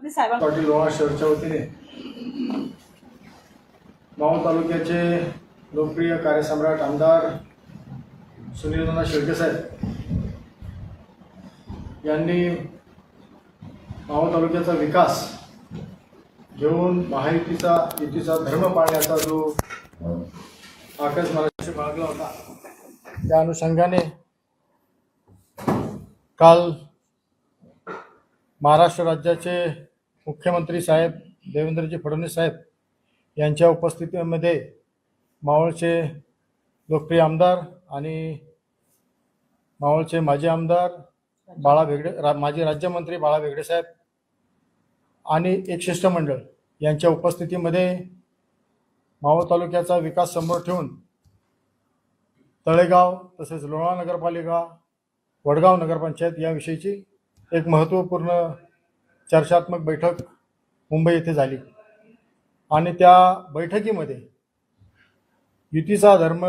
मुख्यमंत्री साहेबांना पाटील लोणार शहरच्या वतीने मावळ तालुक्याचे लोकप्रिय कार्यसम्राट आमदार सुनील शेळके साहेब यांनी मावळ तालुक्याचा विकास घेऊन महायुतीचा धर्म पाळण्याचा जो आकाश महाराजांशी बाळगला होता, त्या अनुषंगाने काल महाराष्ट्र राज्याचे मुख्यमंत्री साहेब देवेंद्रजी फडणवीस साहेब यांच्या उपस्थितीमध्ये मावळचे लोकप्रिय आमदार आणि मावळचे माजी आमदार माजी राज्यमंत्री बाळा भेगडे साहेब आणि एक शिष्टमंडळ यांच्या उपस्थितीमध्ये मावळ तालुक्याचा विकास समोर ठेवून तळेगाव तसेच लोणार नगरपालिका, वडगाव नगरपंचायत याविषयीची एक महत्त्वपूर्ण चर्चात्मक बैठक मुंबई येथे झाली आणि त्या बैठकीमध्ये युतीचा धर्म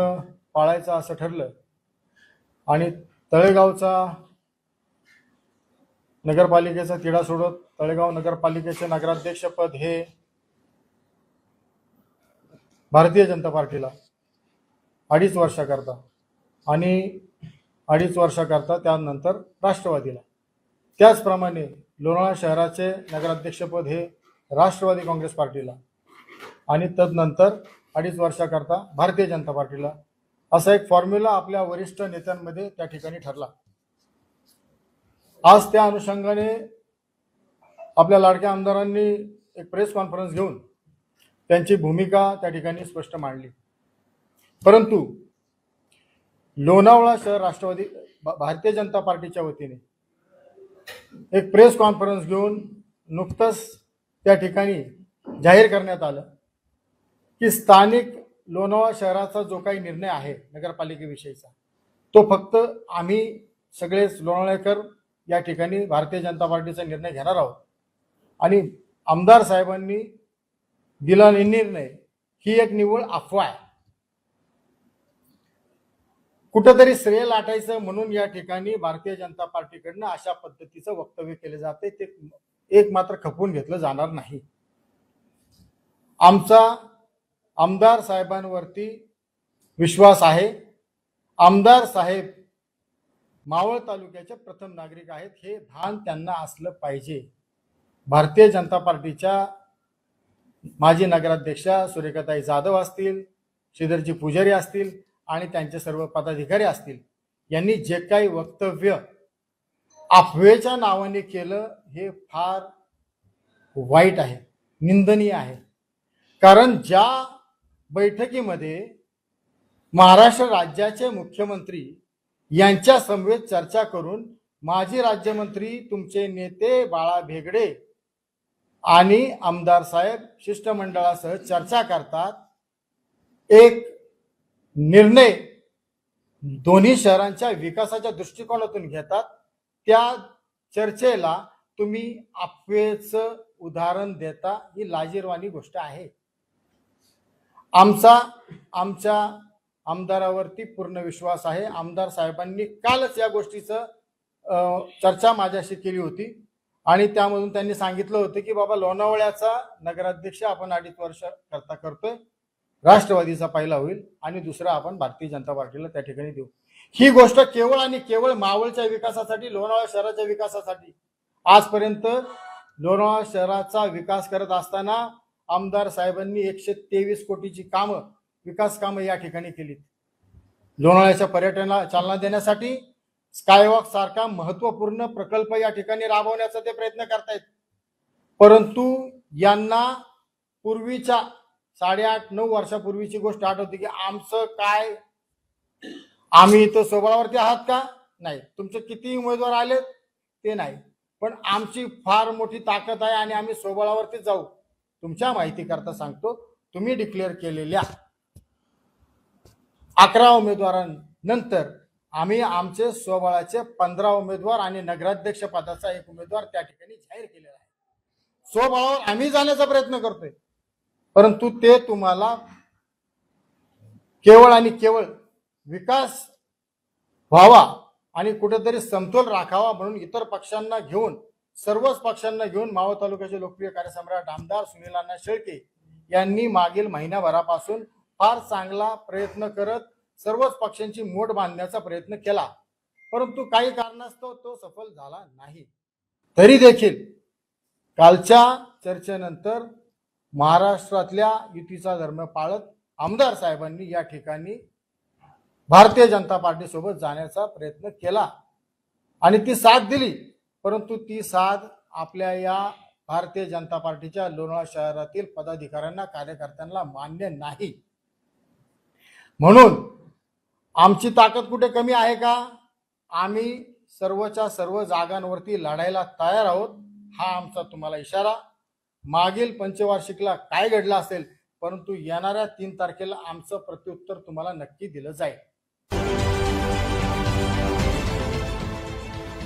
पाळायचा असं ठरलं आणि तळेगावचा नगरपालिकेचा तिढा सोडत तळेगाव नगरपालिकेचे नगराध्यक्षपद हे भारतीय जनता पार्टीला 2.5 वर्षाकरता आणि 2.5 वर्षाकरता त्यानंतर राष्ट्रवादीला, त्याचप्रमाणे लोणावळा शहराचे नगराध्यक्षपद हे राष्ट्रवादी काँग्रेस पार्टीला आणि तदनंतर 2.5 वर्षाकरता भारतीय जनता पार्टीला, असा एक फॉर्म्युला आपल्या वरिष्ठ नेत्यांमध्ये त्या ठिकाणी ठरला। आज त्या अनुषंगाने आपल्या लाडक्या आमदारांनी एक प्रेस कॉन्फरन्स घेऊन त्यांची भूमिका त्या ठिकाणी स्पष्ट मांडली, परंतु लोणावळा शहर राष्ट्रवादी भारतीय जनता पार्टीच्या वतीने एक प्रेस कॉन्फरन्स घेऊन नुकतंच त्या ठिकाणी जाहीर करण्यात आलं की स्थानिक लोणावळा शहराचा जो काही निर्णय आहे नगरपालिकेविषयीचा, तो फक्त आम्ही सगळेच लोणावळेकर या ठिकाणी भारतीय जनता पार्टीचा निर्णय घेणार आहोत आणि आमदार साहेबांनी दिला निर्णय ही एक निव्वळ अफवा आहे। कुठेतरी श्रेय लाटायचं म्हणून या ठिकाणी भारतीय जनता पार्टीकडनं अशा पद्धतीचं वक्तव्य केले जाते, ते एक मात्र खपवून घेतलं जाणार नाही। आमचा आमदार साहेबांवरती विश्वास आहे। आमदार साहेब मावळ तालुक्याचे प्रथम नागरिक आहेत, हे भान त्यांना असलं पाहिजे। भारतीय जनता पार्टीच्या माजी नगराध्यक्षा सुरेखाताई जाधव असतील, श्रीधरजी पुजारी असतील आणि त्यांचे सर्व पदाधिकारी असतील, यांनी जे काही वक्तव्य अफवेच्या नावाने केलं हे फार वाईट आहे, निंदनीय आहे। कारण ज्या बैठकीमध्ये महाराष्ट्र राज्याचे मुख्यमंत्री यांच्या समवेत चर्चा करून माजी राज्यमंत्री तुमचे नेते बाळा भेगडे आणि आमदार साहेब शिष्टमंडळासह चर्चा करतात, एक निर्णय दोन्ही शहरांच्या विकासाच्या दृष्टिकोनातून घेतात, त्या चर्चेला तुम्ही अफवेचं उदाहरण देता, ही लाजिरवाणी गोष्ट आहे। आमच्या आमदारावरती पूर्ण विश्वास आहे। आमदार साहेबांनी कालच या गोष्टीचं चर्चा माझ्याशी केली होती आणि त्यामधून त्यांनी सांगितलं होतं की बाबा लोणावळ्याचा नगराध्यक्ष आपण 2.5 वर्ष करता करतोय, राष्ट्रवादीचा पहिला होईल आणि दुसरा आपण भारतीय जनता पार्टीला त्या ठिकाणी देऊ। ही गोष्ट केवळ आणि केवळ मावळच्या विकासासाठी, लोणावळा शहराच्या विकासासाठी, आजपर्यंत लोणावळा शहराचा विकास करत असताना आमदार साहेबांनी 123 कोटीची विकास कामं या ठिकाणी केली। लोणावळ्याच्या पर्यटनाला चालना देण्यासाठी स्कायवॉक सारखा महत्त्वपूर्ण प्रकल्प या ठिकाणी राबवण्याचा ते प्रयत्न करतायत, परंतु यांना पूर्वीच्या 8.5-9 वर्षापूर्वीची गोष्ट आठवते की आमचं काय, आम्ही इथं स्वबळावरती आहात का, नाही, तुमचे किती उमेदवार आलेत ते नाही, पण आमची फार मोठी ताकद आहे आणि आम्ही स्वबळावरती जाऊ। तुमच्या माहिती करता सांगतो, तुम्ही डिक्लेअर केलेल्या 11 उमेदवारांनंतर आम्ही आमचे स्वबळाचे 15 उमेदवार आणि नगराध्यक्ष पदाचा 1 उमेदवार त्या ठिकाणी जाहीर केलेला आहे। स्वबळावर आम्ही जाण्याचा प्रयत्न करतोय, परंतु ते तुम्हाला केवळ आणि केवळ विकास व्हावा आणि कुठेतरी समतोल राखावा म्हणून इतर पक्षांना घेऊन सर्वच पक्षांना घेऊन मावळ तालुक्याचे लोकप्रिय कार्यसम्राट आमदार सुनील अण्णा शेळके यांनी मागील महिन्याभरापासून फार चांगला प्रयत्न करत सर्वच पक्षांची मोठ बांधण्याचा प्रयत्न केला, परंतु काही कारणास्तव तो सफल झाला नाही। तरी देखील कालच्या चर्चेनंतर महाराष्ट्रातल्या युतीचा धर्म पाळत आमदार साहेबांनी या ठिकाणी भारतीय जनता पार्टी सोबत जाण्याचा प्रयत्न केला आणि ती साथ दिली, परंतु ती साथ आपल्या या भारतीय जनता पार्टीच्या लोणावळा शहरातील पदाधिकाऱ्यांना कार्यकर्त्यांना मान्य नाही। म्हणून आमची ताकद कुठे कमी आहे का? आम्ही सर्वच्या सर्व जागांवरती लढायला तयार आहोत, हा आमचा तुम्हाला इशारा। मागील पंचवार्षिकला काय घडलं असेल, परंतु येणाऱ्या 3 तारखेला आमचं प्रत्युत्तर तुम्हाला नक्की दिलं जाईल।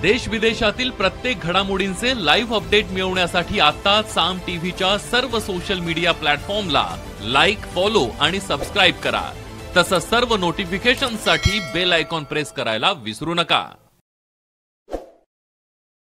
देश विदेशातील प्रत्येक घडामोडींचे लाईव्ह अपडेट मिळवण्यासाठी आता साम टीव्हीच्या सर्व सोशल मीडिया प्लॅटफॉर्मला लाईक, फॉलो आणि सबस्क्राईब करा। तसंच सर्व नोटिफिकेशनसाठी बेल आयकॉन प्रेस करायला विसरू नका।